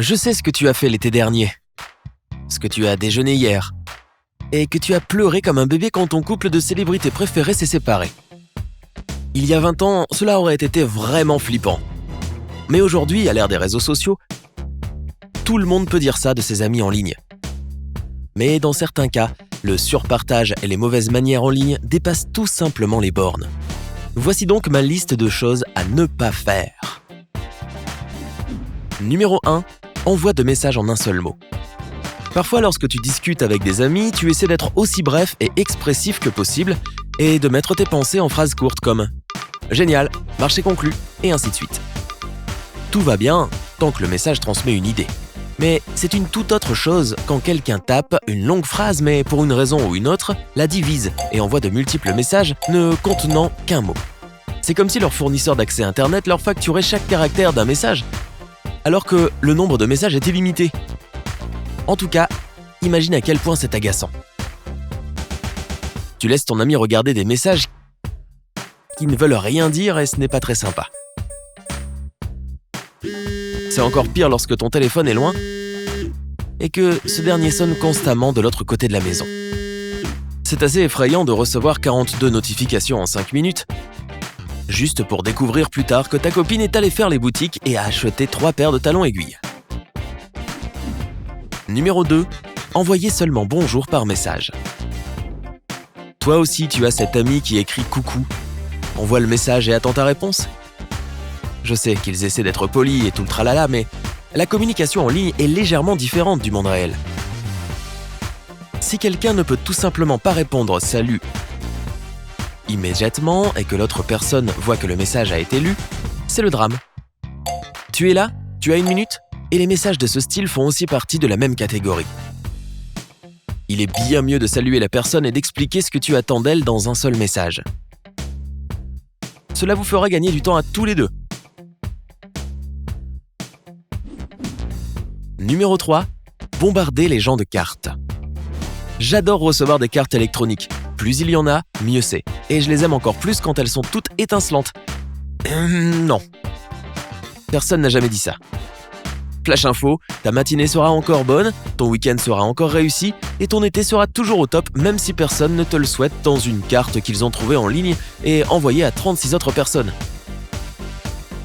Je sais ce que tu as fait l'été dernier, ce que tu as déjeuné hier, et que tu as pleuré comme un bébé quand ton couple de célébrités préférées s'est séparé. Il y a 20 ans, cela aurait été vraiment flippant. Mais aujourd'hui, à l'ère des réseaux sociaux, tout le monde peut dire ça de ses amis en ligne. Mais dans certains cas, le surpartage et les mauvaises manières en ligne dépassent tout simplement les bornes. Voici donc ma liste de choses à ne pas faire. Numéro 1. Envoi de messages en un seul mot. Parfois, lorsque tu discutes avec des amis, tu essaies d'être aussi bref et expressif que possible et de mettre tes pensées en phrases courtes comme « Génial, marché conclu » et ainsi de suite. Tout va bien tant que le message transmet une idée. Mais c'est une toute autre chose quand quelqu'un tape une longue phrase mais pour une raison ou une autre, la divise et envoie de multiples messages ne contenant qu'un mot. C'est comme si leur fournisseur d'accès Internet leur facturait chaque caractère d'un message, alors que le nombre de messages est illimité. En tout cas, imagine à quel point c'est agaçant. Tu laisses ton ami regarder des messages qui ne veulent rien dire et ce n'est pas très sympa. C'est encore pire lorsque ton téléphone est loin et que ce dernier sonne constamment de l'autre côté de la maison. C'est assez effrayant de recevoir 42 notifications en 5 minutes, juste pour découvrir plus tard que ta copine est allée faire les boutiques et a acheté 3 paires de talons aiguilles. Numéro 2. Envoyer seulement bonjour par message. Toi aussi, tu as cet ami qui écrit « coucou ». Envoie le message et attends ta réponse. Je sais qu'ils essaient d'être polis et tout le tralala, mais la communication en ligne est légèrement différente du monde réel. Si quelqu'un ne peut tout simplement pas répondre « salut » immédiatement et que l'autre personne voit que le message a été lu, c'est le drame. Tu es là, tu as 1 minute, et les messages de ce style font aussi partie de la même catégorie. Il est bien mieux de saluer la personne et d'expliquer ce que tu attends d'elle dans un seul message. Cela vous fera gagner du temps à tous les deux. Numéro 3. Bombarder les gens de cartes. J'adore recevoir des cartes électroniques. Plus il y en a, mieux c'est. Et je les aime encore plus quand elles sont toutes étincelantes. Non. Personne n'a jamais dit ça. Flash info, ta matinée sera encore bonne, ton week-end sera encore réussi et ton été sera toujours au top même si personne ne te le souhaite dans une carte qu'ils ont trouvée en ligne et envoyée à 36 autres personnes.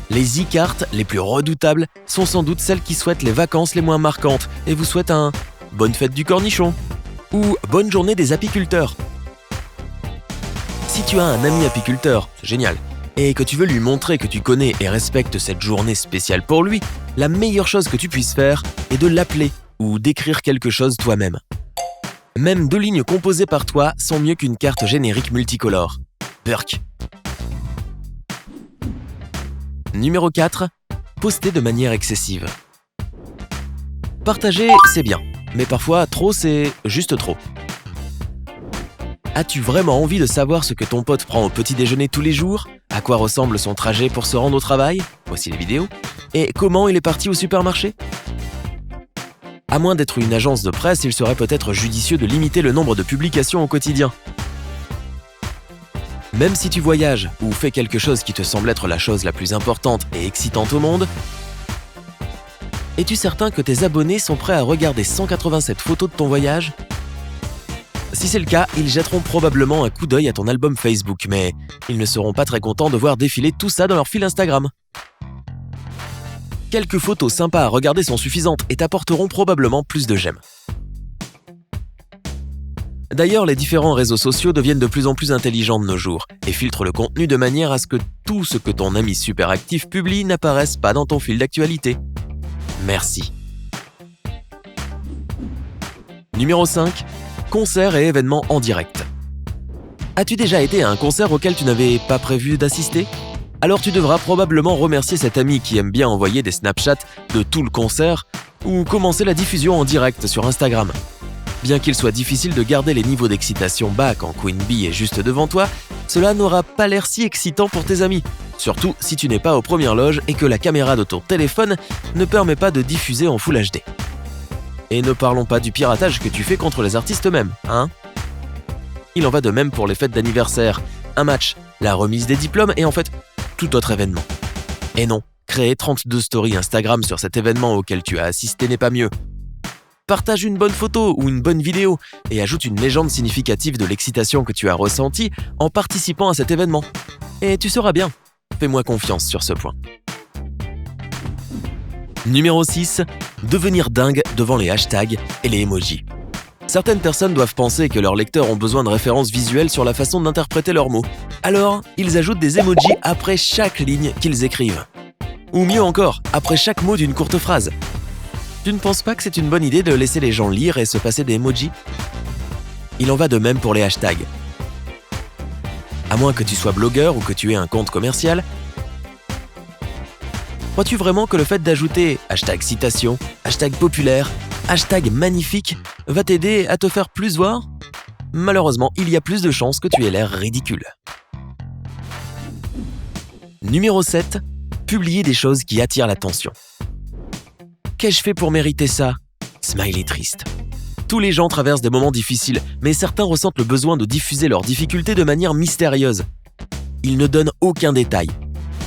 Les e-cartes les plus redoutables sont sans doute celles qui souhaitent les vacances les moins marquantes et vous souhaitent un « bonne fête du cornichon » ou « bonne journée des apiculteurs ». Si tu as un ami apiculteur, c'est génial, et que tu veux lui montrer que tu connais et respectes cette journée spéciale pour lui, la meilleure chose que tu puisses faire est de l'appeler ou d'écrire quelque chose toi-même. Même 2 lignes composées par toi sont mieux qu'une carte générique multicolore. Perk. Numéro 4. Poster de manière excessive. Partager, c'est bien, mais parfois trop, c'est juste trop. As-tu vraiment envie de savoir ce que ton pote prend au petit déjeuner tous les jours? À quoi ressemble son trajet pour se rendre au travail? Voici les vidéos. Et comment il est parti au supermarché? À moins d'être une agence de presse, il serait peut-être judicieux de limiter le nombre de publications au quotidien. Même si tu voyages ou fais quelque chose qui te semble être la chose la plus importante et excitante au monde, es-tu certain que tes abonnés sont prêts à regarder 187 photos de ton voyage? Si c'est le cas, ils jetteront probablement un coup d'œil à ton album Facebook, mais ils ne seront pas très contents de voir défiler tout ça dans leur fil Instagram. Quelques photos sympas à regarder sont suffisantes et t'apporteront probablement plus de j'aime. D'ailleurs, les différents réseaux sociaux deviennent de plus en plus intelligents de nos jours et filtrent le contenu de manière à ce que tout ce que ton ami super actif publie n'apparaisse pas dans ton fil d'actualité. Merci. Numéro 5. Concerts et événements en direct. As-tu déjà été à un concert auquel tu n'avais pas prévu d'assister? Alors tu devras probablement remercier cet ami qui aime bien envoyer des Snapchats de tout le concert ou commencer la diffusion en direct sur Instagram. Bien qu'il soit difficile de garder les niveaux d'excitation bas quand Queen Bee est juste devant toi, cela n'aura pas l'air si excitant pour tes amis. Surtout si tu n'es pas aux premières loges et que la caméra de ton téléphone ne permet pas de diffuser en Full HD. Et ne parlons pas du piratage que tu fais contre les artistes eux-mêmes, hein? Il en va de même pour les fêtes d'anniversaire, un match, la remise des diplômes et en fait, tout autre événement. Et non, Créer 32 stories Instagram sur cet événement auquel tu as assisté n'est pas mieux. Partage une bonne photo ou une bonne vidéo et ajoute une légende significative de l'excitation que tu as ressentie en participant à cet événement. Et tu sauras bien. Fais-moi confiance sur ce point. Numéro 6. Devenir dingue devant les hashtags et les emojis. Certaines personnes doivent penser que leurs lecteurs ont besoin de références visuelles sur la façon d'interpréter leurs mots. Alors, ils ajoutent des emojis après chaque ligne qu'ils écrivent. Ou mieux encore, après chaque mot d'une courte phrase. Tu ne penses pas que c'est une bonne idée de laisser les gens lire et se passer des emojis ? Il en va de même pour les hashtags. À moins que tu sois blogueur ou que tu aies un compte commercial, crois-tu vraiment que le fait d'ajouter hashtag citation, hashtag populaire, hashtag magnifique va t'aider à te faire plus voir ? Malheureusement, il y a plus de chances que tu aies l'air ridicule. Numéro 7. Publier des choses qui attirent l'attention. Qu'ai-je fait pour mériter ça ? Smiley triste. Tous les gens traversent des moments difficiles, mais certains ressentent le besoin de diffuser leurs difficultés de manière mystérieuse. Ils ne donnent aucun détail.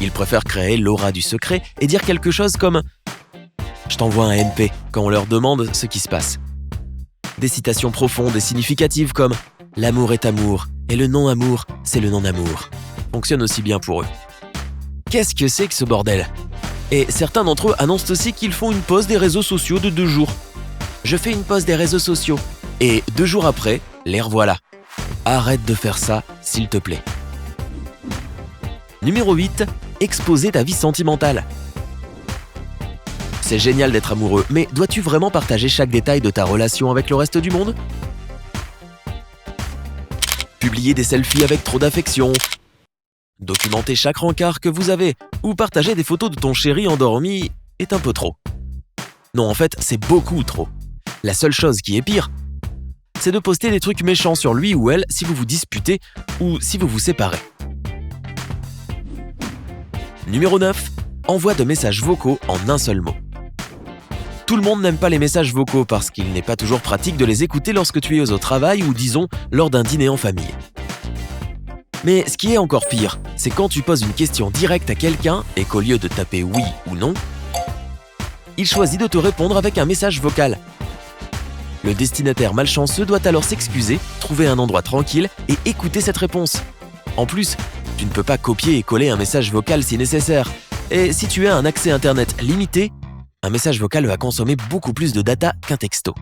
Ils préfèrent créer l'aura du secret et dire quelque chose comme « Je t'envoie un MP » quand on leur demande ce qui se passe. Des citations profondes et significatives comme « L'amour est amour et le non-amour, c'est le non-amour » fonctionnent aussi bien pour eux. Qu'est-ce que c'est que ce bordel ? Et certains d'entre eux annoncent aussi qu'ils font une pause des réseaux sociaux de 2 jours. Je fais une pause des réseaux sociaux. Et 2 jours après, les revoilà. Arrête de faire ça, s'il te plaît. Numéro 8. Exposer ta vie sentimentale. C'est génial d'être amoureux, mais dois-tu vraiment partager chaque détail de ta relation avec le reste du monde ? Publier des selfies avec trop d'affection. Documenter chaque rencard que vous avez ou partager des photos de ton chéri endormi est un peu trop. Non, en fait, c'est beaucoup trop. La seule chose qui est pire, c'est de poster des trucs méchants sur lui ou elle si vous vous disputez ou si vous vous séparez. Numéro 9. Envoi de messages vocaux en un seul mot. Tout le monde n'aime pas les messages vocaux parce qu'il n'est pas toujours pratique de les écouter lorsque tu es au travail ou disons lors d'un dîner en famille. Mais ce qui est encore pire, c'est quand tu poses une question directe à quelqu'un et qu'au lieu de taper oui ou non, il choisit de te répondre avec un message vocal. Le destinataire malchanceux doit alors s'excuser, trouver un endroit tranquille et écouter cette réponse. En plus, tu ne peux pas copier et coller un message vocal si nécessaire. Et si tu as un accès Internet limité, un message vocal va consommer beaucoup plus de data qu'un texto.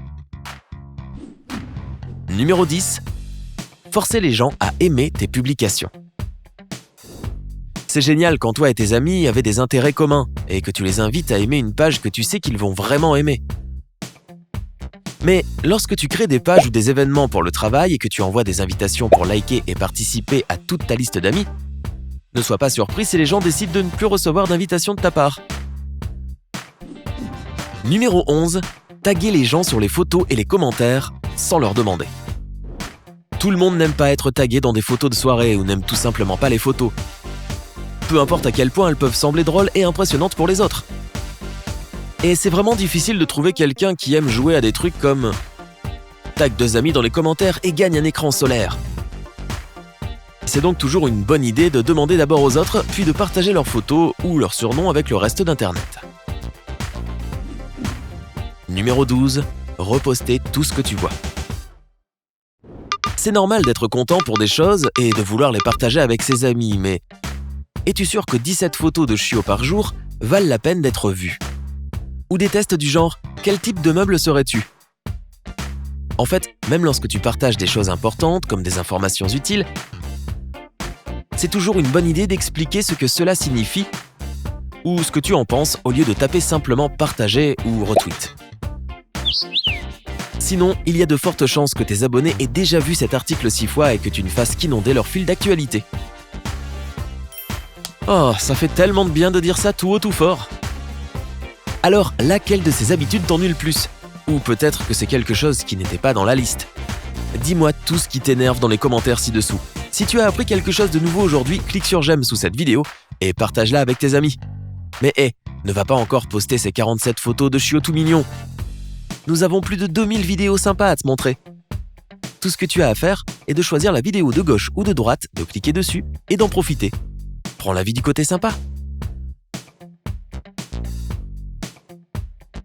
Numéro 10. Forcer les gens à aimer tes publications. C'est génial quand toi et tes amis avaient des intérêts communs et que tu les invites à aimer une page que tu sais qu'ils vont vraiment aimer. Mais lorsque tu crées des pages ou des événements pour le travail et que tu envoies des invitations pour liker et participer à toute ta liste d'amis, ne sois pas surpris si les gens décident de ne plus recevoir d'invitation de ta part. Numéro 11. Taguer les gens sur les photos et les commentaires sans leur demander. Tout le monde n'aime pas être tagué dans des photos de soirée ou n'aime tout simplement pas les photos. Peu importe à quel point elles peuvent sembler drôles et impressionnantes pour les autres. Et c'est vraiment difficile de trouver quelqu'un qui aime jouer à des trucs comme tag 2 amis dans les commentaires et gagne un écran solaire. C'est donc toujours une bonne idée de demander d'abord aux autres, puis de partager leurs photos ou leurs surnoms avec le reste d'Internet. Numéro 12. Reposter tout ce que tu vois. C'est normal d'être content pour des choses et de vouloir les partager avec ses amis, mais es-tu sûr que 17 photos de chiots par jour valent la peine d'être vues ? Ou des tests du genre « Quel type de meuble serais-tu » ? En fait, même lorsque tu partages des choses importantes comme des informations utiles, c'est toujours une bonne idée d'expliquer ce que cela signifie ou ce que tu en penses au lieu de taper simplement « partager » ou « retweet ». Sinon, il y a de fortes chances que tes abonnés aient déjà vu cet article 6 fois et que tu ne fasses qu'inonder leur fil d'actualité. Oh, ça fait tellement de bien de dire ça tout haut tout fort. Alors, laquelle de ces habitudes t'ennuie le plus ? Ou peut-être que c'est quelque chose qui n'était pas dans la liste. Dis-moi tout ce qui t'énerve dans les commentaires ci-dessous. Si tu as appris quelque chose de nouveau aujourd'hui, clique sur j'aime sous cette vidéo et partage-la avec tes amis. Mais ne va pas encore poster ces 47 photos de chiots tout mignons. Nous avons plus de 2000 vidéos sympas à te montrer. Tout ce que tu as à faire est de choisir la vidéo de gauche ou de droite, de cliquer dessus et d'en profiter. Prends la vie du côté sympa.